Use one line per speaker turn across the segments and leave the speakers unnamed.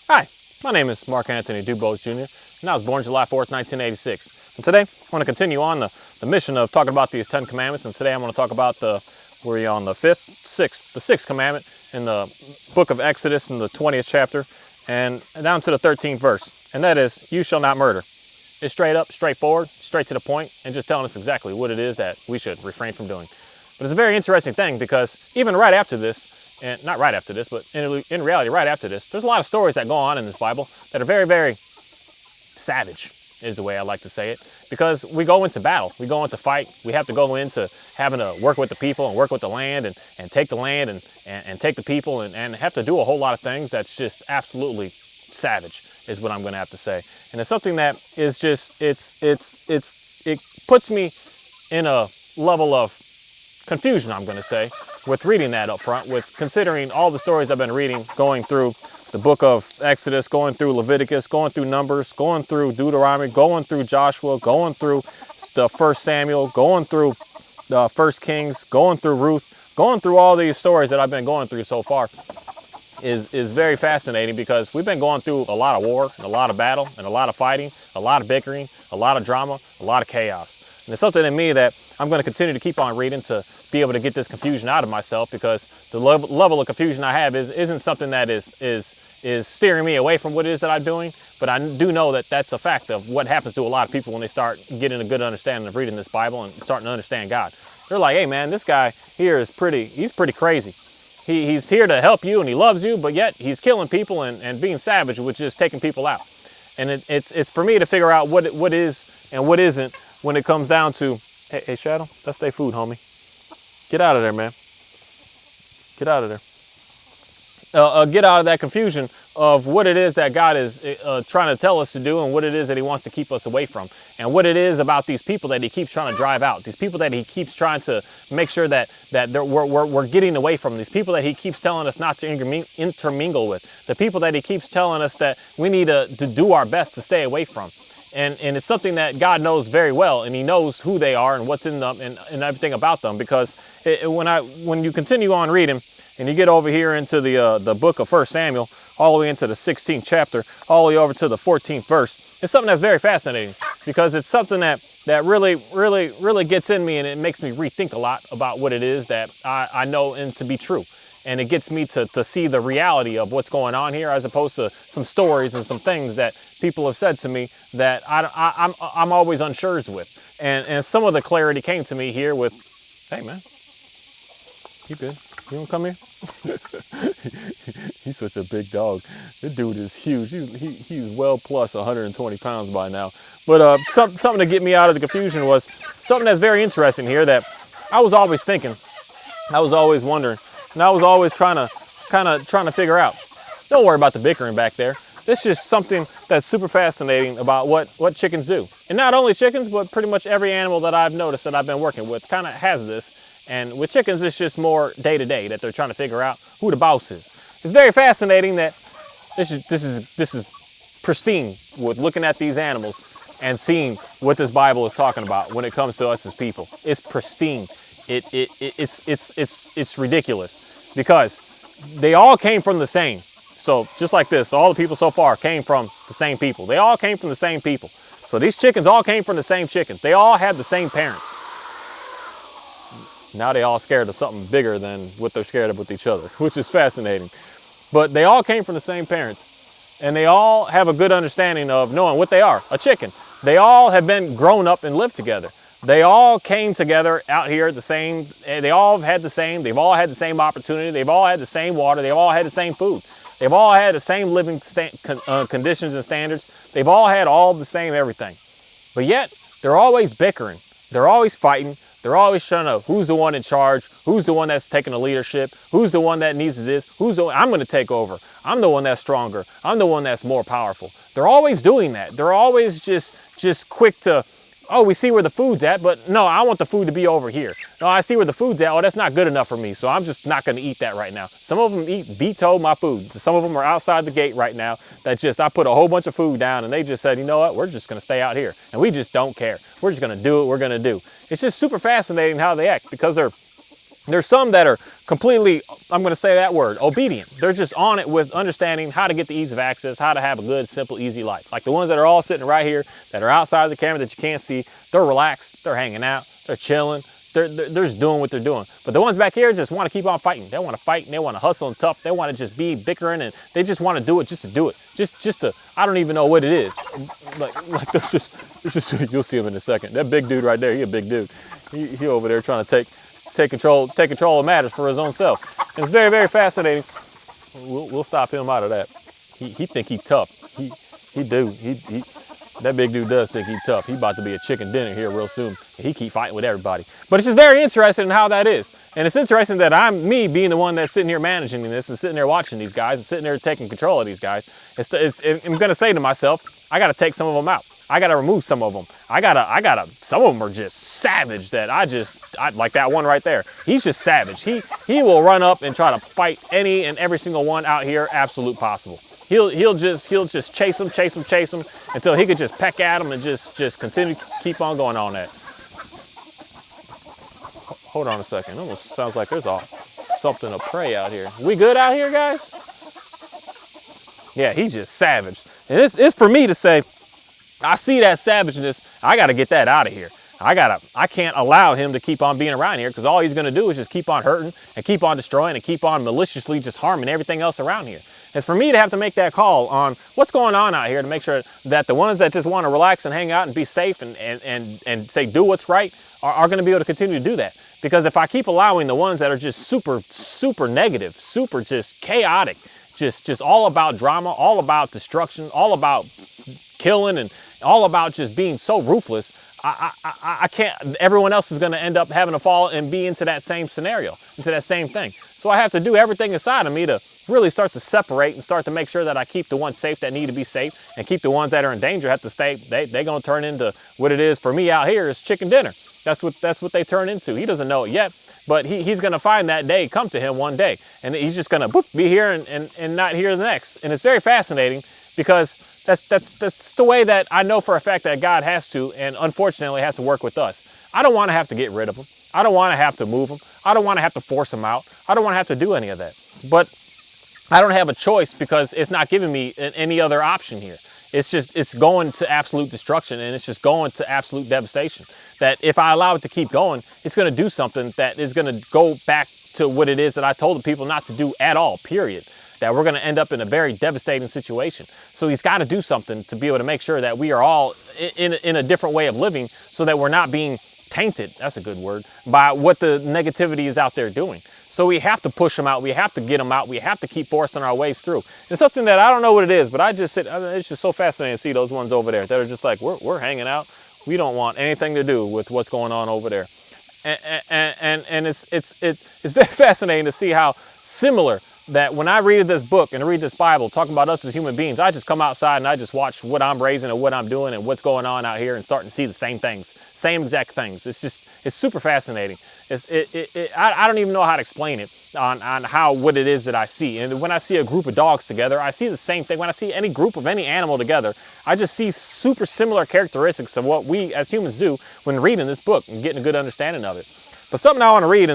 Hi, my name is Mark Anthony Dubose Jr., and I was born July 4th, 1986. And today, I want to continue on the mission of talking about these 10 commandments, and today I'm going to talk about we're on the sixth commandment in the book of Exodus in the 20th chapter, and down to the 13th verse, and that is, you shall not murder. It's straight up, straightforward, straight to the point, and just telling us exactly what it is that we should refrain from doing. But it's a very interesting thing because even right after this, and not right after this, but in reality, right after this, there's a lot of stories that go on in this Bible that are very, very savage, is the way I like to say it, because we go into battle, we go into fight, we have to go into having to work with the people and work with the land and take the land and take the people and have to do a whole lot of things that's just absolutely savage, is what I'm going to have to say. And it's something that is just, it puts me in a level of confusion, I'm going to say, with reading that up front, with considering all the stories I've been reading, going through the book of Exodus, going through Leviticus, going through Numbers, going through Deuteronomy, going through Joshua, going through the First Samuel, going through the First Kings, going through Ruth, going through all these stories that I've been going through so far is very fascinating, because we've been going through a lot of war and a lot of battle and a lot of fighting, a lot of bickering, a lot of drama, a lot of chaos. And it's something in me that I'm going to continue to keep on reading to be able to get this confusion out of myself, because the level of confusion I have isn't something that is steering me away from what it is that I'm doing. But I do know that that's a fact of what happens to a lot of people when they start getting a good understanding of reading this Bible and starting to understand God. They're like, hey man, this guy here he's pretty crazy. He's here to help you and he loves you, but yet he's killing people and being savage, which is taking people out. And it's for me to figure out what is and what isn't when it comes down to, hey Shadow, that's their food, homie. Get out of there, man. Get out of there. Get out of that confusion of what it is that God is trying to tell us to do and what it is that he wants to keep us away from. And what it is about these people that he keeps trying to drive out. These people that he keeps trying to make sure that we're getting away from. These people that he keeps telling us not to intermingle with. The people that he keeps telling us that we need to do our best to stay away from. And it's something that God knows very well, and he knows who they are and what's in them and everything about them. Because when you continue on reading, and you get over here into the book of First Samuel, all the way into the 16th chapter, all the way over to the 14th verse, it's something that's very fascinating, because it's something that really gets in me, and it makes me rethink a lot about what it is that I know and to be true. And it gets me to see the reality of what's going on here, as opposed to some stories and some things that people have said to me that I'm always unsure with. And some of the clarity came to me here with, hey man, you good? You wanna come here? He's such a big dog. This dude is huge. He's well plus 120 pounds by now. But something to get me out of the confusion was something that's very interesting here that I was always thinking, I was always wondering, and I was always trying to figure out. Don't worry about the bickering back there. This is just something that's super fascinating about what chickens do. And not only chickens, but pretty much every animal that I've noticed that I've been working with kind of has this. And with chickens, it's just more day to day that they're trying to figure out who the boss is. It's very fascinating that this is pristine with looking at these animals and seeing what this Bible is talking about when it comes to us as people. It's pristine. It's ridiculous, because they all came from the same. So just like this, all the people so far came from the same people. They all came from the same people. So these chickens all came from the same chickens. They all had the same parents. Now they all scared of something bigger than what they're scared of with each other, which is fascinating. But they all came from the same parents, and they all have a good understanding of knowing what they are, a chicken. They all have been grown up and lived together. They all came together out here the same, they all had the same, they've all had the same opportunity, they've all had the same water, they've all had the same food. They've all had the same living conditions and standards. They've all had all the same everything. But yet, they're always bickering. They're always fighting. They're always trying to, who's the one in charge? Who's the one that's taking the leadership? Who's the one that needs this? I'm going to take over. I'm the one that's stronger. I'm the one that's more powerful. They're always doing that. They're always just quick to, oh, we see where the food's at, but no, I want the food to be over here. No, I see where the food's at. Oh, that's not good enough for me, so I'm just not going to eat that right now. Some of them veto my food. Some of them are outside the gate right now. I put a whole bunch of food down, and they just said, you know what, we're just going to stay out here, and we just don't care. We're just going to do what we're going to do. It's just super fascinating how they act, because There's some that are completely, I'm going to say that word, obedient. They're just on it with understanding how to get the ease of access, how to have a good, simple, easy life. Like the ones that are all sitting right here, that are outside the camera that you can't see, they're relaxed, they're hanging out, they're chilling, they're just doing what they're doing. But the ones back here just want to keep on fighting. They want to fight and they want to hustle and tough. They want to just be bickering and they just want to do it just to do it. Just to, I don't even know what it is. Like there's just, you'll see him in a second. That big dude right there, he a big dude. He over there trying to take control of matters for his own self. And it's very, very fascinating. We'll stop him out of that. He think he tough. That big dude does think he's tough. He about to be a chicken dinner here real soon. He keep fighting with everybody. But it's just very interesting in how that is. And it's interesting that me being the one that's sitting here managing this and sitting there watching these guys and sitting there taking control of these guys. I'm going to say to myself, I got to take some of them out. I got to remove some of them. Some of them are just savage that I like that one right there. He's just savage. He will run up and try to fight any and every single one out here absolute possible. He'll just chase them until he could just peck at them and just continue to keep on going on that. Hold on a second. It almost sounds like there's something to pray out here. We good out here, guys? Yeah, he's just savage. And it's for me to say, I see that savageness. I got to get that out of here. I can't allow him to keep on being around here because all he's going to do is just keep on hurting and keep on destroying and keep on maliciously just harming everything else around here. It's for me to have to make that call on what's going on out here to make sure that the ones that just want to relax and hang out and be safe and say do what's right are going to be able to continue to do that. Because if I keep allowing the ones that are just super negative, super just chaotic, just all about drama, all about destruction, all about killing and all about just being so ruthless, I can't, everyone else is going to end up having to fall and be into that same scenario, into that same thing. So I have to do everything inside of me to really start to separate and start to make sure that I keep the ones safe that need to be safe and keep the ones that are in danger have to stay. They're going to turn into what it is for me out here is chicken dinner. That's what they turn into. He doesn't know it yet, but he's going to find that day come to him one day. And he's just going to be here and not here the next. And it's very fascinating because that's the way that I know for a fact that God has to, and unfortunately has to work with us. I don't want to have to get rid of them. I don't want to have to move them. I don't want to have to force them out. I don't want to have to do any of that. But I don't have a choice because it's not giving me any other option here. It's going to absolute destruction and it's just going to absolute devastation. That if I allow it to keep going, it's going to do something that is going to go back to what it is that I told the people not to do at all, period. That we're going to end up in a very devastating situation. So he's got to do something to be able to make sure that we are all in a different way of living so that we're not being tainted, that's a good word, by what the negativity is out there doing. So we have to push them out. We have to get them out. We have to keep forcing our ways through. It's something that I don't know what it is, but it's just so fascinating to see those ones over there that are just like, we're hanging out. We don't want anything to do with what's going on over there. And it's very fascinating to see how similar that when I read this book and I read this Bible talking about us as human beings, I just come outside and I just watch what I'm raising and what I'm doing and what's going on out here and starting to see the same things, same exact things. It's super fascinating. I don't even know how to explain it on what it is that I see. And when I see a group of dogs together, I see the same thing. When I see any group of any animal together, I just see super similar characteristics of what we as humans do when reading this book and getting a good understanding of it. But something I want to read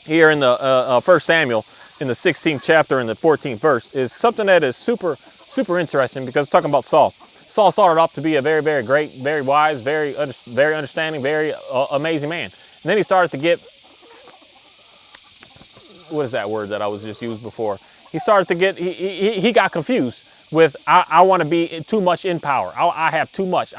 here in the 1 Samuel in the 16th chapter and the 14th verse is something that is super interesting because it's talking about Saul. Saul started off to be a very, very great, very wise, very understanding, very amazing man. And then he started to get, what is that word that I was just used before? He started to get, he got confused with, I want to be too much in power. I have too much.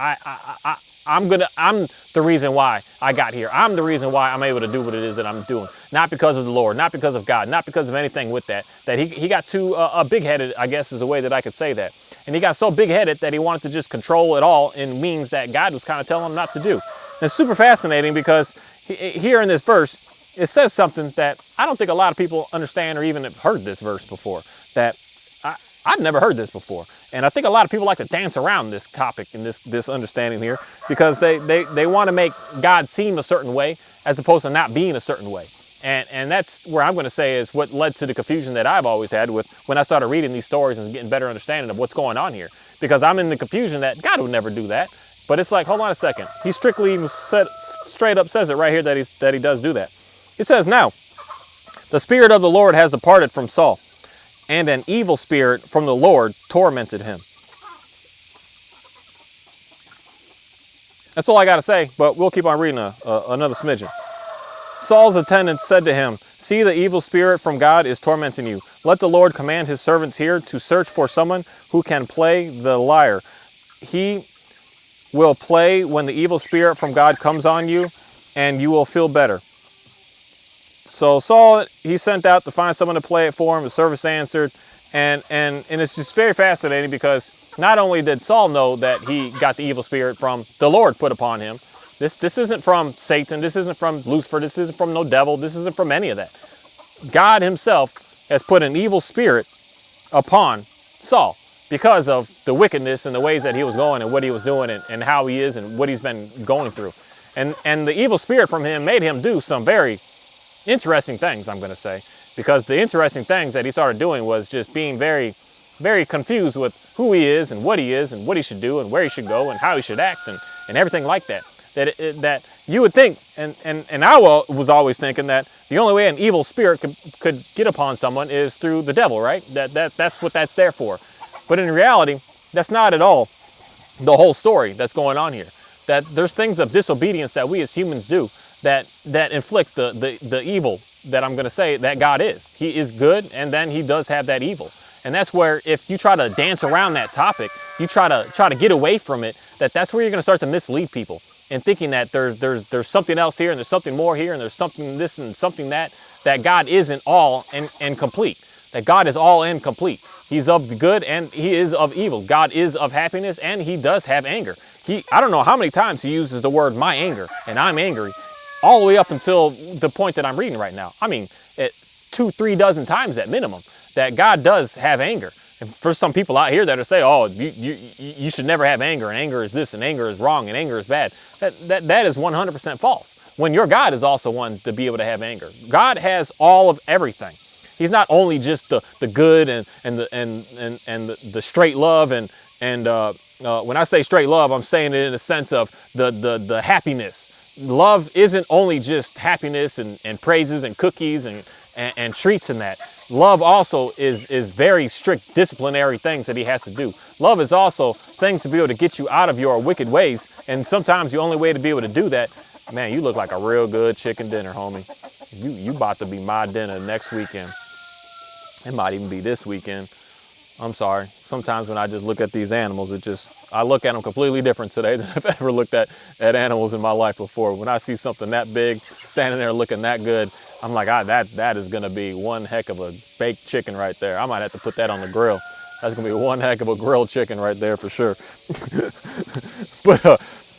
I'm the reason why I got here. I'm the reason why I'm able to do what it is that I'm doing. Not because of the Lord, not because of God, not because of anything with that. That he got too big-headed, I guess is the way that I could say that. And he got so big-headed that he wanted to just control it all in means that God was kind of telling him not to do. And it's super fascinating because here in this verse, it says something that I don't think a lot of people understand or even have heard this verse before. That I've never heard this before. And I think a lot of people like to dance around this topic and this understanding here because they want to make God seem a certain way as opposed to not being a certain way. And that's where I'm going to say is what led to the confusion that I've always had with when I started reading these stories and getting better understanding of what's going on here. Because I'm in the confusion that God would never do that. But it's like, hold on a second. He strictly straight up says it right here that he does do that. He says, now, the Spirit of the Lord has departed from Saul, and an evil spirit from the Lord tormented him. That's all I got to say, but we'll keep on reading another smidgen. Saul's attendants said to him, see, the evil spirit from God is tormenting you. Let the Lord command his servants here to search for someone who can play the lyre. He will play when the evil spirit from God comes on you, and you will feel better. So Saul, he sent out to find someone to play it for him. The servants answered, and it's just very fascinating because not only did Saul know that he got the evil spirit from the Lord put upon him, this isn't from Satan, this isn't from Lucifer, this isn't from no devil, this isn't from any of that. God himself has put an evil spirit upon Saul because of the wickedness and the ways that he was going and what he was doing and how he is and what he's been going through. And the evil spirit from him made him do some very interesting things, I'm going to say, because the interesting things that he started doing was just being very, very confused with who he is and what he should do and where he should go and how he should act and everything like that. That you would think, and I was always thinking that the only way an evil spirit could get upon someone is through the devil, right? That's what that's there for. But in reality, that's not at all the whole story that's going on here. That there's things of disobedience that we as humans do that inflict the evil that I'm going to say that God is. He is good, and then he does have that evil. And that's where if you try to dance around that topic, you try to get away from it, that's where you're going to start to mislead people in thinking that there's something else here and there's something more here and there's something this and something that God isn't all and complete. That God is all and complete. He's of the good and he is of evil. God is of happiness and he does have anger. I don't know how many times he uses the word my anger and I'm angry all the way up until the point that I'm reading right now. I mean, 2-3 dozen times at minimum that God does have anger. And for some people out here that are saying, oh, you should never have anger, and anger is this, and anger is wrong, and anger is bad, that is 100% false. When your God is also one to be able to have anger. God has all of everything. He's not only just the good and the straight love and when I say straight love, I'm saying it in the sense of the happiness. Love isn't only just happiness and praises and cookies and treats and that. Love also is very strict disciplinary things that he has to do. Love is also things to be able to get you out of your wicked ways. And sometimes the only way to be able to do that, man, you look like a real good chicken dinner, homie. You about to be my dinner next weekend. It might even be this weekend. I'm sorry. Sometimes when I just look at these animals, I look at them completely different today than I've ever looked at animals in my life before. When I see something that big, standing there looking that good, I'm like, that is going to be one heck of a baked chicken right there. I might have to put that on the grill. That's going to be one heck of a grilled chicken right there for sure.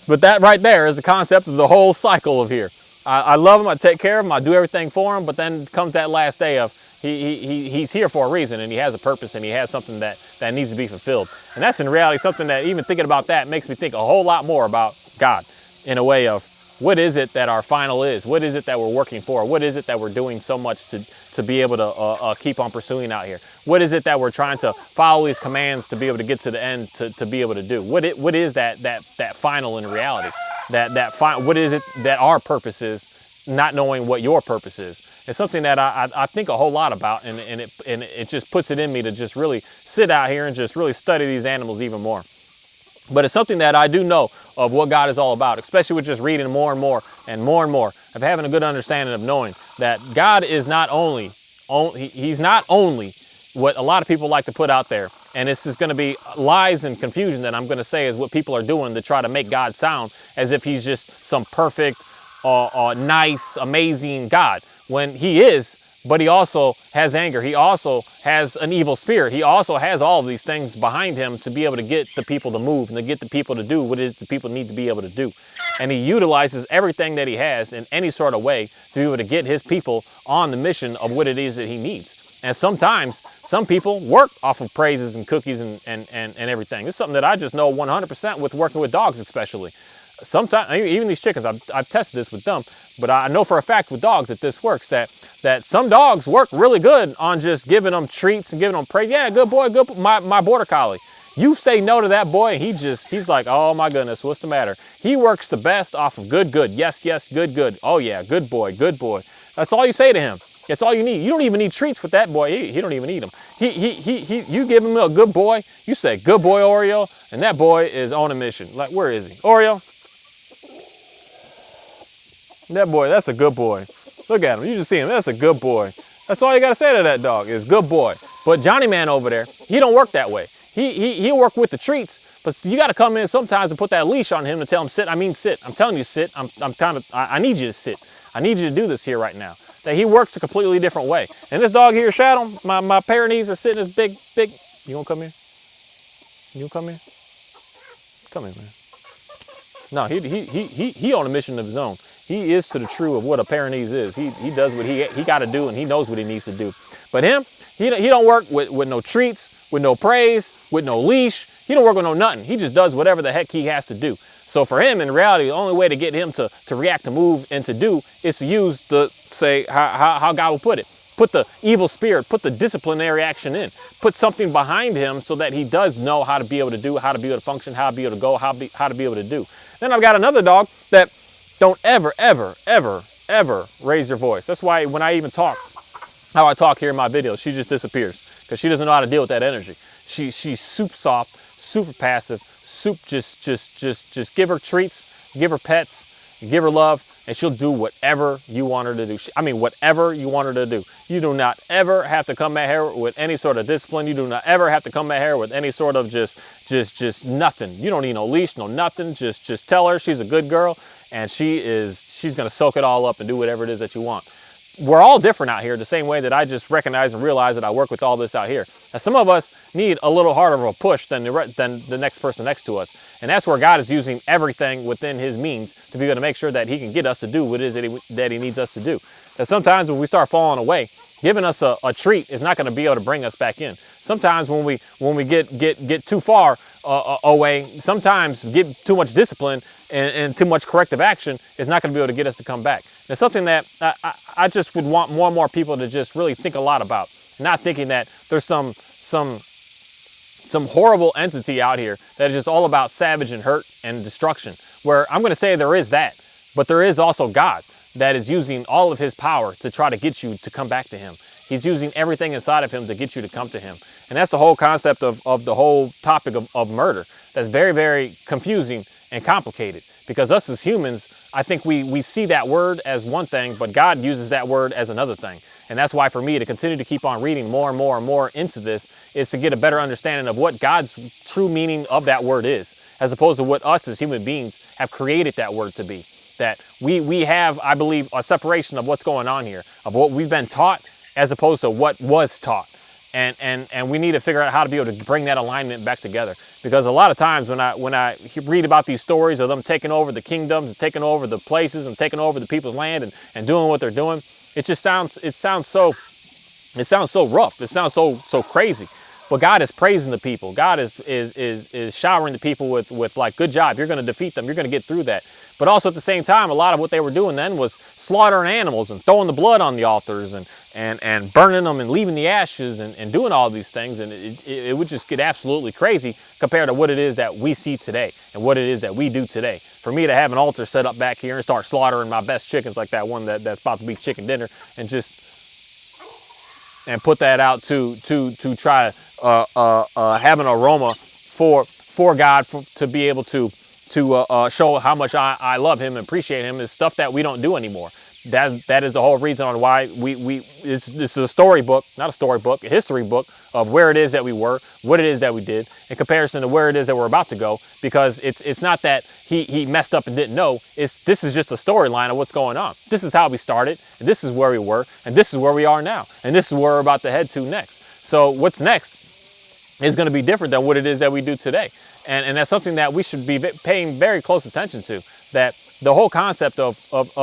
But that right there is the concept of the whole cycle of here. I love him. I take care of him. I do everything for him. But then comes that last day of he's here for a reason, and he has a purpose, and he has something that needs to be fulfilled. And that's in reality something that even thinking about that makes me think a whole lot more about God in a way of what is it that our final is? What is it that we're working for? What is it that we're doing so much to be able to keep on pursuing out here? What is it that we're trying to follow these commands to be able to get to the end to be able to do? What is that final in reality? What is it that our purpose is, not knowing what your purpose is? It's something that I think a whole lot about, and it just puts it in me to just really sit out here and just really study these animals even more. But it's something that I do know of what God is all about, especially with just reading more and more of having a good understanding of knowing that God is he's not only what a lot of people like to put out there. And this is going to be lies and confusion that I'm going to say is what people are doing to try to make God sound as if he's just some perfect, nice, amazing God. When he is, but he also has anger. He also has an evil spirit. He also has all of these things behind him to be able to get the people to move and to get the people to do what it is the people need to be able to do. And he utilizes everything that he has in any sort of way to be able to get his people on the mission of what it is that he needs. And sometimes some people work off of praises and cookies and everything. It's something that I just know 100% with working with dogs especially. Sometimes, even these chickens, I've tested this with them, but I know for a fact with dogs that this works, that some dogs work really good on just giving them treats and giving them praise. Yeah, good boy, good boy. My border collie. You say no to that boy, and he's like, oh my goodness, what's the matter? He works the best off of good. Yes, good. Oh yeah, good boy, good boy. That's all you say to him. That's all you need. You don't even need treats with that boy. He don't even eat them. You give him a good boy. You say, good boy, Oreo, and that boy is on a mission. Like, where is he? Oreo? That boy, that's a good boy. Look at him. You just see him. That's a good boy. That's all you got to say to that dog is good boy. But Johnny Man over there, he don't work that way. He'll work with the treats, but you got to come in sometimes and put that leash on him to tell him sit. I mean sit. I'm telling you sit. I need you to sit. I need you to do this here right now. That he works a completely different way. And this dog here, Shadow, my Pyrenees is sitting this big. You gonna come here? You gonna come here? Come here, man. No, he on a mission of his own. He is to the true of what a Pyrenees is. He does what he got to do, and he knows what he needs to do. But him, he don't work with no treats, with no praise, with no leash. He don't work with no nothing. He just does whatever the heck he has to do. So for him, in reality, the only way to get him to react, to move, and to do is to use the, say, how God will put it. Put the evil spirit, put the disciplinary action in. Put something behind him so that he does know how to be able to do, how to be able to function, how to be able to go, how to be able to do. Then I've got another dog that don't ever raise your voice. That's why when I even talk, how I talk here in my videos, she just disappears because she doesn't know how to deal with that energy. She's super soft, super passive, just give her treats, give her pets, give her love, and she'll do whatever you want her to do. I mean, whatever you want her to do. You do not ever have to come at her with any sort of discipline. You do not ever have to come at her with any sort of just nothing. You don't need no leash, no nothing. Just tell her she's a good girl, and she's gonna soak it all up and do whatever it is that you want. We're all different out here, the same way that I just recognize and realize that I work with all this out here. Now, some of us need a little harder of a push than the next person next to us. And that's where God is using everything within his means to be able to make sure that he can get us to do what it is that he needs us to do. That sometimes when we start falling away, giving us a treat is not going to be able to bring us back in. Sometimes when we get too far away, sometimes get too much discipline and too much corrective action is not going to be able to get us to come back. It's something that I just would want more and more people to just really think a lot about. Not thinking that there's some horrible entity out here that is just all about savage and hurt and destruction. Where I'm going to say there is that, but there is also God that is using all of his power to try to get you to come back to him. He's using everything inside of him to get you to come to him. And that's the whole concept of the whole topic of murder. That's very, very confusing and complicated, because us as humans, I think we see that word as one thing, but God uses that word as another thing. And that's why for me to continue to keep on reading more and more and more into this is to get a better understanding of what God's true meaning of that word is, as opposed to what us as human beings have created that word to be. That we have, I believe, a separation of what's going on here, of what we've been taught as opposed to what was taught. And we need to figure out how to be able to bring that alignment back together. Because a lot of times when I read about these stories of them taking over the kingdoms, and taking over the places, and taking over the people's land, and doing what they're doing, it sounds so rough. It sounds so crazy. But God is praising the people. God is showering the people with like, good job. You're going to defeat them. You're going to get through that. But also at the same time, a lot of what they were doing then was slaughtering animals and throwing the blood on the altars and burning them and leaving the ashes and doing all these things. And it would just get absolutely crazy compared to what it is that we see today and what it is that we do today. For me to have an altar set up back here and start slaughtering my best chickens like that one that's about to be chicken dinner and put that out to try have an aroma for God to be able to show how much I love him and appreciate him is stuff that we don't do anymore. That is the whole reason on why this is a storybook, not a storybook, a history book of where it is that we were, what it is that we did, in comparison to where it is that we're about to go. Because it's not that he messed up and didn't know. This is just a storyline of what's going on. This is how we started, and this is where we were, and this is where we are now, and this is where we're about to head to next. So what's next is going to be different than what it is that we do today. And that's something that we should be paying very close attention to. That the whole concept of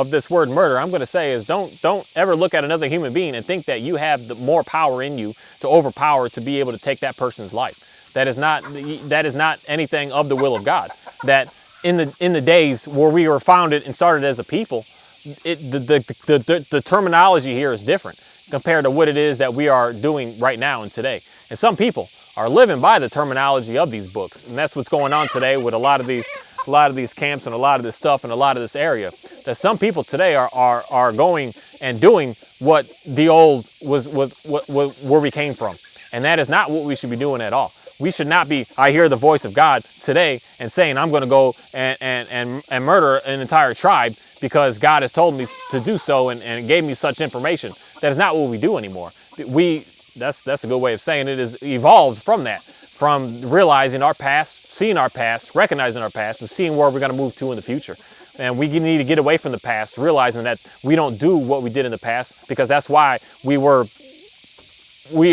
this word murder, I'm going to say, is don't ever look at another human being and think that you have more power in you to overpower to be able to take that person's life. That is not anything of the will of God. That in the days where we were founded and started as a people, the terminology here is different compared to what it is that we are doing right now and today. And some people are living by the terminology of these books, and that's what's going on today with a lot of these a lot of these camps and a lot of this stuff and a lot of this area, that some people today are going and doing what the old was where we came from. And that is not what we should be doing at all. We should not be, I hear the voice of God today and saying, I'm going to go and murder an entire tribe because God has told me to do so and gave me such information. That is not what we do anymore. That's a good way of saying it, is evolved from that, from realizing our past, seeing our past, recognizing our past, and seeing where we're going to move to in the future. And we need to get away from the past, realizing that we don't do what we did in the past, because that's why we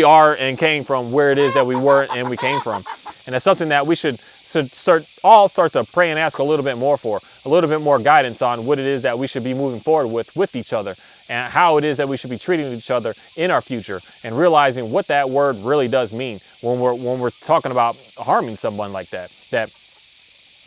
are and came from where it is that we were and we came from. And that's something that we should start to pray and ask a little bit more for, a little bit more guidance on what it is that we should be moving forward with each other, and how it is that we should be treating each other in our future, and realizing what that word really does mean when we're talking about harming someone like that. That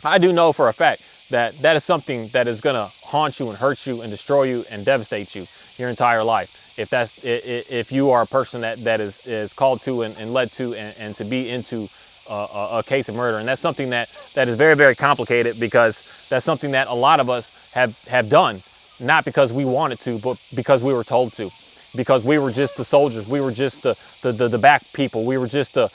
I do know for a fact that is something that is going to haunt you and hurt you and destroy you and devastate you your entire life. If you are a person that is called to and led to and to be into a case of murder. And that's something that is very, very complicated, because that's something that a lot of us have done, not because we wanted to, but because we were told to, because we were just the soldiers, we were just the back people, we were just the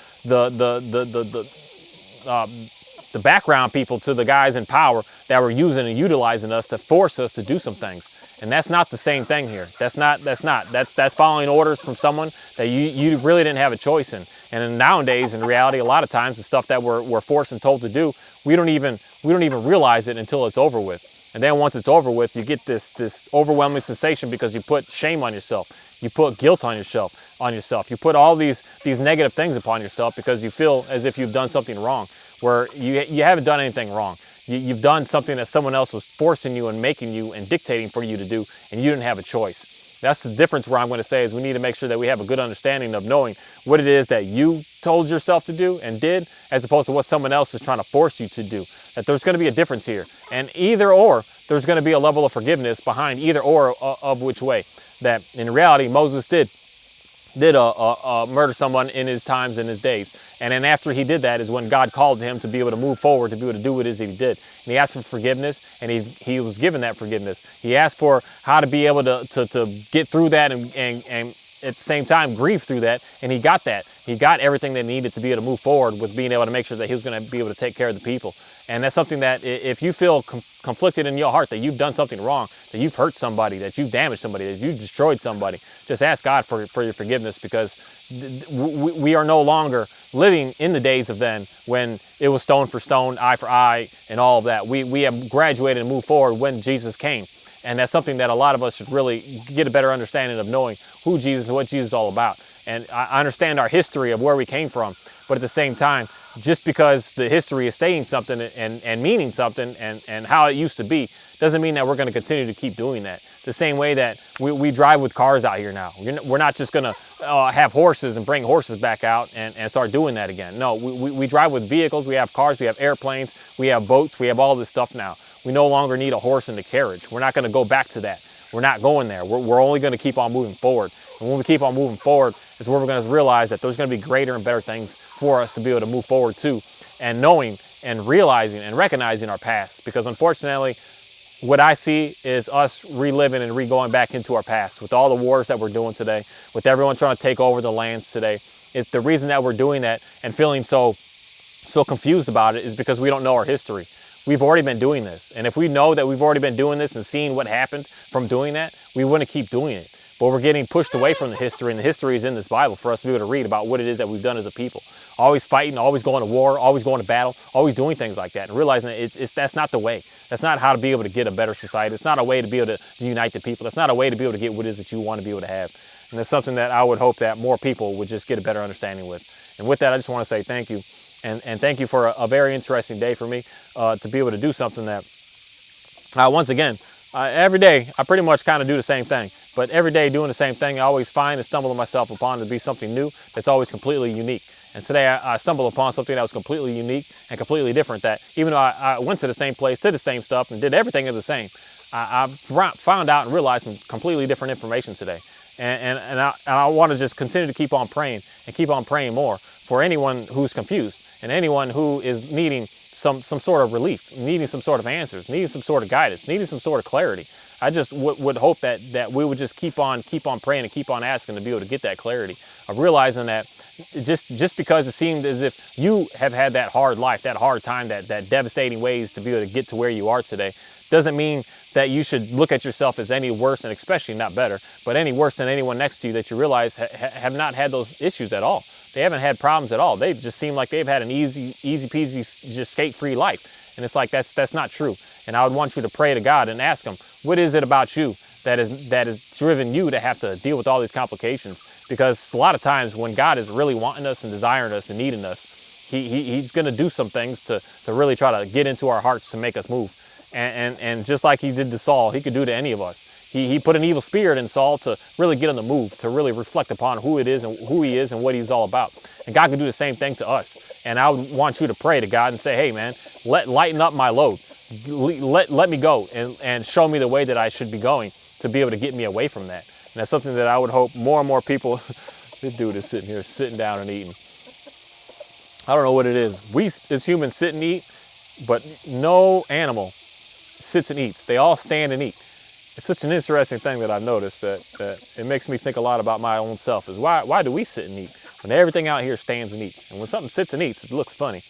background people to the guys in power that were using and utilizing us to force us to do some things. And that's not the same thing here. That's following orders from someone that you really didn't have a choice in. And nowadays, in reality, a lot of times the stuff that we're forced and told to do, we don't even realize it until it's over with. And then once it's over with, you get this overwhelming sensation, because you put shame on yourself, you put guilt on yourself, you put all these negative things upon yourself, because you feel as if you've done something wrong, where you haven't done anything wrong. You've done something that someone else was forcing you and making you and dictating for you to do, and you didn't have a choice. That's the difference where I'm going to say is we need to make sure that we have a good understanding of knowing what it is that you told yourself to do and did, as opposed to what someone else is trying to force you to do. That there's going to be a difference here. And either or, there's going to be a level of forgiveness behind either or of which way. That in reality, Moses did murder someone in his times, in his days. And then after he did that is when God called him to be able to move forward, to be able to do what it is he did. And he asked for forgiveness, and he was given that forgiveness. He asked for how to be able to get through that and at the same time grieve through that, and he got that. He got everything that he needed to be able to move forward with being able to make sure that he was going to be able to take care of the people. And that's something that if you feel conflicted in your heart that you've done something wrong, that you've hurt somebody, that you've damaged somebody, that you've destroyed somebody, just ask God for your forgiveness, because we are no longer living in the days of then when it was stone for stone, eye for eye, and all of that. We have graduated and moved forward when Jesus came. And that's something that a lot of us should really get a better understanding of, knowing who Jesus and what Jesus is all about. And I understand our history of where we came from, but at the same time, just because the history is saying something and meaning something and how it used to be, doesn't mean that we're going to continue to keep doing that. The same way that we drive with cars out here now. We're not just going to have horses and bring horses back out and start doing that again. No, we drive with vehicles, we have cars, we have airplanes, we have boats, we have all this stuff now. We no longer need a horse in the carriage. We're not going to go back to that. We're not going there. We're only going to keep on moving forward. And when we keep on moving forward is where we're going to realize that there's going to be greater and better things for us to be able to move forward to, and knowing and realizing and recognizing our past. Because unfortunately, what I see is us reliving and re-going back into our past with all the wars that we're doing today, with everyone trying to take over the lands today. It's the reason that we're doing that and feeling so confused about it is because we don't know our history. We've already been doing this. And if we know that we've already been doing this and seeing what happened from doing that, we wouldn't keep doing it. But we're getting pushed away from the history, and the history is in this Bible for us to be able to read about what it is that we've done as a people. Always fighting, always going to war, always going to battle, always doing things like that, and realizing that that's not the way. That's not how to be able to get a better society. It's not a way to be able to unite the people. That's not a way to be able to get what it is that you want to be able to have. And that's something that I would hope that more people would just get a better understanding with. And with that, I just want to say thank you. And thank you for a very interesting day for me to be able to do something that, once again, every day I pretty much kind of do the same thing. But every day doing the same thing, I always find and stumble myself upon to be something new that's always completely unique. And today I stumbled upon something that was completely unique and completely different, that even though I went to the same place, did the same stuff, and did everything the same, I found out and realized some completely different information today. And I want to just continue to keep on praying and keep on praying more for anyone who's confused and anyone who is needing some sort of relief, needing some sort of answers, needing some sort of guidance, needing some sort of clarity. I just would hope that we would just keep on praying and keep on asking to be able to get that clarity of realizing that just because it seemed as if you have had that hard life, that hard time, that devastating ways to be able to get to where you are today, doesn't mean that you should look at yourself as any worse, and especially not better, but any worse than anyone next to you that you realize have not had those issues at all. They haven't had problems at all. They just seem like they've had an easy peasy, just skate-free life. And it's like, that's not true. And I would want you to pray to God and ask him, what is it about you that is driven you to have to deal with all these complications? Because a lot of times when God is really wanting us and desiring us and needing us, he's going to do some things to really try to get into our hearts to make us move. And just like he did to Saul, he could do to any of us. He put an evil spirit in Saul to really get on the move, to really reflect upon who it is and who he is and what he's all about. And God can do the same thing to us. And I would want you to pray to God and say, hey man, lighten up my load. Let me go and show me the way that I should be going to be able to get me away from that. And that's something that I would hope more and more people, this dude is sitting here, sitting down and eating. I don't know what it is. We as humans sit and eat, but no animal sits and eats. They all stand and eat. It's such an interesting thing that I've noticed that it makes me think a lot about my own self is why do we sit and eat when everything out here stands and eats? And when something sits and eats, it looks funny.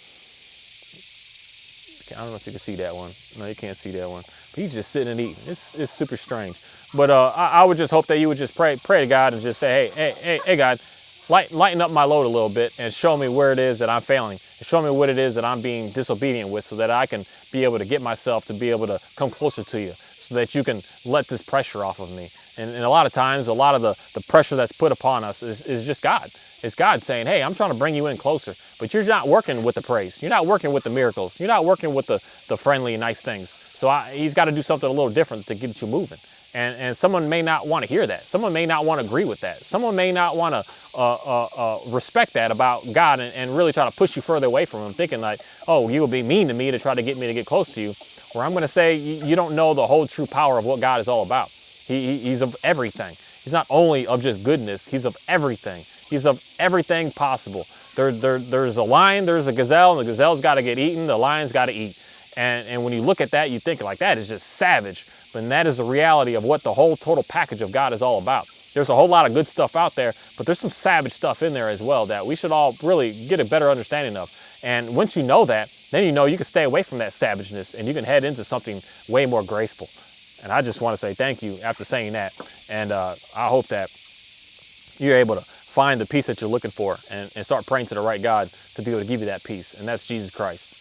I don't know if you can see that one. No, you can't see that one. But he's just sitting and eating. It's super strange. But I would just hope that you would just pray to God and just say, hey God, lighten up my load a little bit and show me where it is that I'm failing. And show me what it is that I'm being disobedient with so that I can be able to get myself to be able to come closer to you so that you can let this pressure off of me. And a lot of times, a lot of the pressure that's put upon us is just God. It's God saying, hey, I'm trying to bring you in closer, but you're not working with the praise. You're not working with the miracles. You're not working with the friendly and nice things. So he's got to do something a little different to get you moving. And someone may not want to hear that. Someone may not want to agree with that. Someone may not want to respect that about God and really try to push you further away from him, thinking like, oh, you will be mean to me to try to get me to get close to you. Where I'm going to say, you don't know the whole true power of what God is all about. He's of everything. He's not only of just goodness, he's of everything. He's of everything possible. There's a lion, there's a gazelle, and the gazelle's got to get eaten, the lion's got to eat. And when you look at that, you think like, that is just savage. But that is the reality of what the whole total package of God is all about. There's a whole lot of good stuff out there, but there's some savage stuff in there as well that we should all really get a better understanding of. And once you know that, then you know you can stay away from that savageness and you can head into something way more graceful. And I just want to say thank you after saying that. And I hope that you're able to find the peace that you're looking for and start praying to the right God to be able to give you that peace. And that's Jesus Christ.